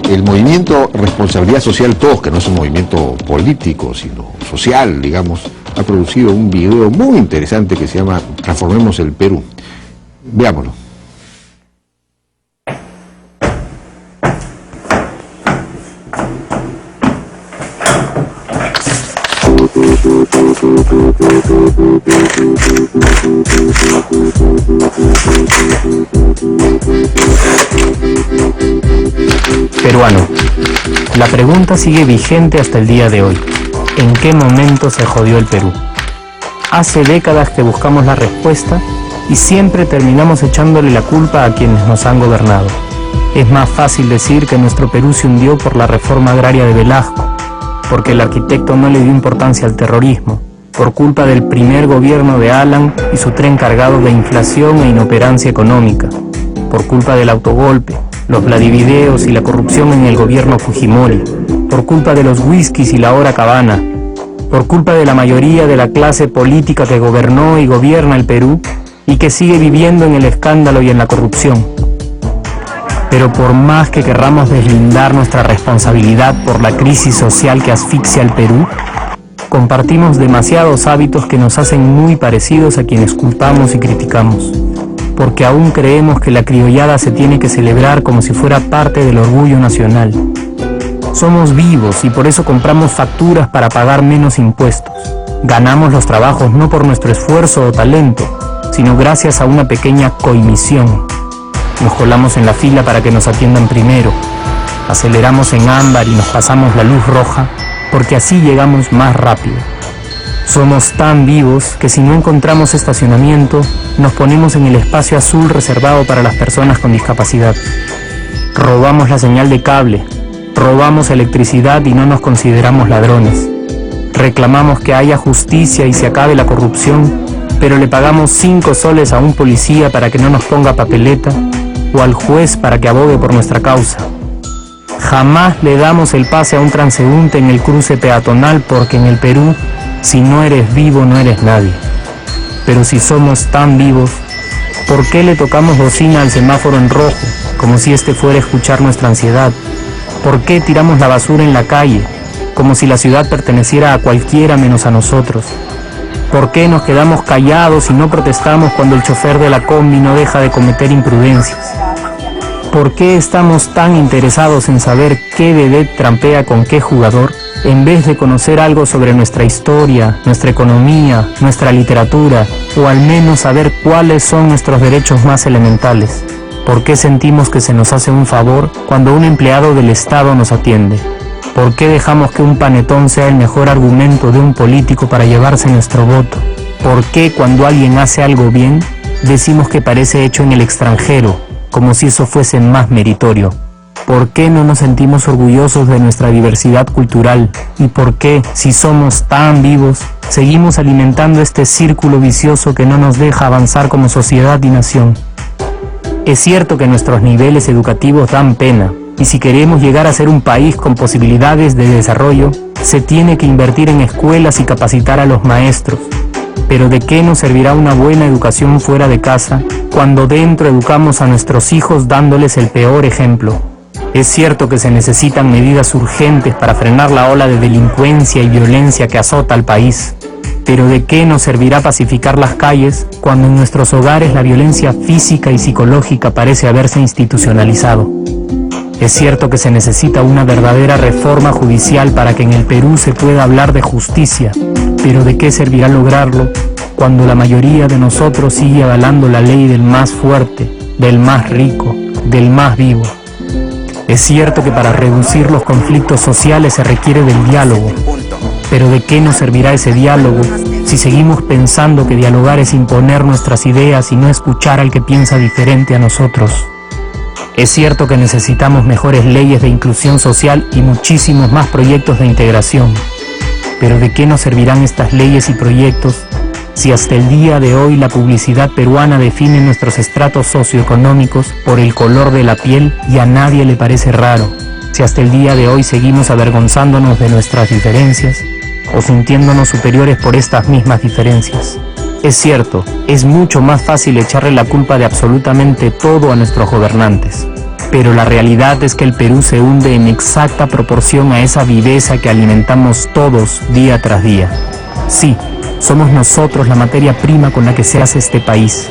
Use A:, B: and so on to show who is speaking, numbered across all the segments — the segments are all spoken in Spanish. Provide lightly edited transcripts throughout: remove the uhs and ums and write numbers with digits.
A: el movimiento Responsabilidad Social Todos, que no es un movimiento político, sino social, digamos, ha producido un video muy interesante que se llama Transformemos el Perú. Veámoslo.
B: Peruano, la pregunta sigue vigente hasta el día de hoy. ¿En qué momento se jodió el Perú? Hace décadas que buscamos la respuesta y siempre terminamos echándole la culpa a quienes nos han gobernado. Es más fácil decir que nuestro Perú se hundió por la reforma agraria de Velasco, porque el arquitecto no le dio importancia al terrorismo, por culpa del primer gobierno de Alan y su tren cargado de inflación e inoperancia económica, por culpa del autogolpe, los Vladivideos y la corrupción en el gobierno Fujimori, por culpa de los whiskies y la hora cabana, por culpa de la mayoría de la clase política que gobernó y gobierna el Perú y que sigue viviendo en el escándalo y en la corrupción. Pero por más que querramos deslindar nuestra responsabilidad por la crisis social que asfixia al Perú, compartimos demasiados hábitos que nos hacen muy parecidos a quienes culpamos y criticamos, porque aún creemos que la criollada se tiene que celebrar como si fuera parte del orgullo nacional. Somos vivos y por eso compramos facturas para pagar menos impuestos. Ganamos los trabajos no por nuestro esfuerzo o talento, sino gracias a una pequeña coimisión. Nos colamos en la fila para que nos atiendan primero, aceleramos en ámbar y nos pasamos la luz roja, porque así llegamos más rápido. Somos tan vivos que si no encontramos estacionamiento, nos ponemos en el espacio azul reservado para las personas con discapacidad. Robamos la señal de cable, robamos electricidad y no nos consideramos ladrones. Reclamamos que haya justicia y se acabe la corrupción, pero le pagamos 5 soles a un policía para que no nos ponga papeleta o al juez para que abogue por nuestra causa. Jamás le damos el pase a un transeúnte en el cruce peatonal porque en el Perú, si no eres vivo, no eres nadie. Pero si somos tan vivos, ¿por qué le tocamos bocina al semáforo en rojo, como si este fuera a escuchar nuestra ansiedad? ¿Por qué tiramos la basura en la calle, como si la ciudad perteneciera a cualquiera menos a nosotros? ¿Por qué nos quedamos callados y no protestamos cuando el chofer de la combi no deja de cometer imprudencias? ¿Por qué estamos tan interesados en saber qué vedette trampea con qué jugador, en vez de conocer algo sobre nuestra historia, nuestra economía, nuestra literatura, o al menos saber cuáles son nuestros derechos más elementales? ¿Por qué sentimos que se nos hace un favor cuando un empleado del Estado nos atiende? ¿Por qué dejamos que un panetón sea el mejor argumento de un político para llevarse nuestro voto? ¿Por qué cuando alguien hace algo bien, decimos que parece hecho en el extranjero, como si eso fuese más meritorio? ¿Por qué no nos sentimos orgullosos de nuestra diversidad cultural? ¿Y por qué, si somos tan vivos, seguimos alimentando este círculo vicioso que no nos deja avanzar como sociedad y nación? Es cierto que nuestros niveles educativos dan pena, y si queremos llegar a ser un país con posibilidades de desarrollo, se tiene que invertir en escuelas y capacitar a los maestros. Pero ¿de qué nos servirá una buena educación fuera de casa, cuando dentro educamos a nuestros hijos dándoles el peor ejemplo? Es cierto que se necesitan medidas urgentes para frenar la ola de delincuencia y violencia que azota al país. Pero ¿de qué nos servirá pacificar las calles cuando en nuestros hogares la violencia física y psicológica parece haberse institucionalizado? Es cierto que se necesita una verdadera reforma judicial para que en el Perú se pueda hablar de justicia, pero ¿de qué servirá lograrlo cuando la mayoría de nosotros sigue avalando la ley del más fuerte, del más rico, del más vivo? Es cierto que para reducir los conflictos sociales se requiere del diálogo, pero ¿de qué nos servirá ese diálogo si seguimos pensando que dialogar es imponer nuestras ideas y no escuchar al que piensa diferente a nosotros? Es cierto que necesitamos mejores leyes de inclusión social y muchísimos más proyectos de integración, pero ¿de qué nos servirán estas leyes y proyectos si hasta el día de hoy la publicidad peruana define nuestros estratos socioeconómicos por el color de la piel y a nadie le parece raro? Si hasta el día de hoy seguimos avergonzándonos de nuestras diferencias o sintiéndonos superiores por estas mismas diferencias. Es cierto, es mucho más fácil echarle la culpa de absolutamente todo a nuestros gobernantes, Pero la realidad es que el Perú se hunde en exacta proporción a esa viveza que alimentamos todos día tras día. Sí, somos nosotros la materia prima con la que se hace este país.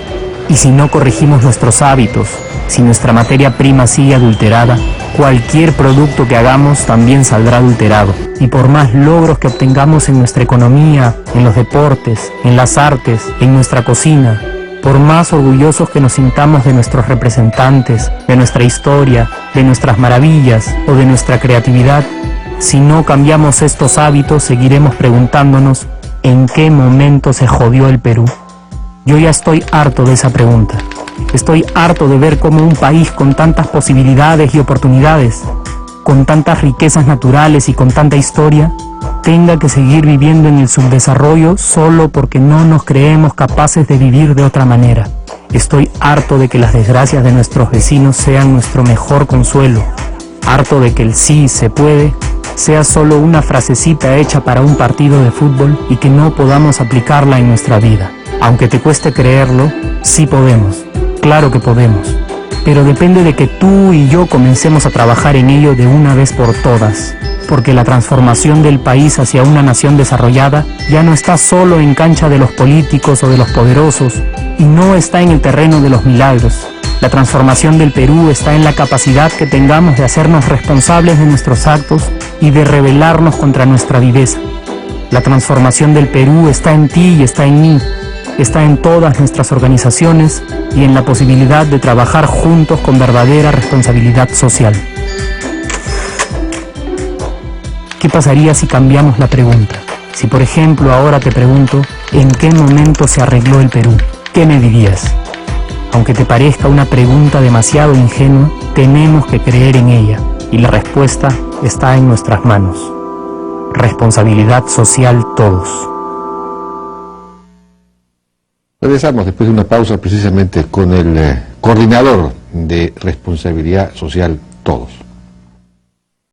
B: Y si no corregimos nuestros hábitos, si nuestra materia prima sigue adulterada, cualquier producto que hagamos también saldrá adulterado. Y por más logros que obtengamos en nuestra economía, en los deportes, en las artes, en nuestra cocina, por más orgullosos que nos sintamos de nuestros representantes, de nuestra historia, de nuestras maravillas o de nuestra creatividad, si no cambiamos estos hábitos, seguiremos preguntándonos ¿en qué momento se jodió el Perú? Yo ya estoy harto de esa pregunta. Estoy harto de ver cómo un país con tantas posibilidades y oportunidades, con tantas riquezas naturales y con tanta historia, tenga que seguir viviendo en el subdesarrollo solo porque no nos creemos capaces de vivir de otra manera. Estoy harto de que las desgracias de nuestros vecinos sean nuestro mejor consuelo. Harto de que el sí se puede sea solo una frasecita hecha para un partido de fútbol y que no podamos aplicarla en nuestra vida. Aunque te cueste creerlo, sí podemos. Claro que podemos. Pero depende de que tú y yo comencemos a trabajar en ello de una vez por todas. Porque la transformación del país hacia una nación desarrollada ya no está solo en cancha de los políticos o de los poderosos y no está en el terreno de los milagros. La transformación del Perú está en la capacidad que tengamos de hacernos responsables de nuestros actos y de rebelarnos contra nuestra viveza. La transformación del Perú está en ti y está en mí. Está en todas nuestras organizaciones y en la posibilidad de trabajar juntos con verdadera responsabilidad social. ¿Qué pasaría si cambiamos la pregunta? Si por ejemplo ahora te pregunto, ¿en qué momento se arregló el Perú? ¿Qué me dirías? Aunque te parezca una pregunta demasiado ingenua, tenemos que creer en ella y la respuesta está en nuestras manos. Responsabilidad social todos.
A: Regresamos después de una pausa precisamente con el coordinador de Responsabilidad Social Todos.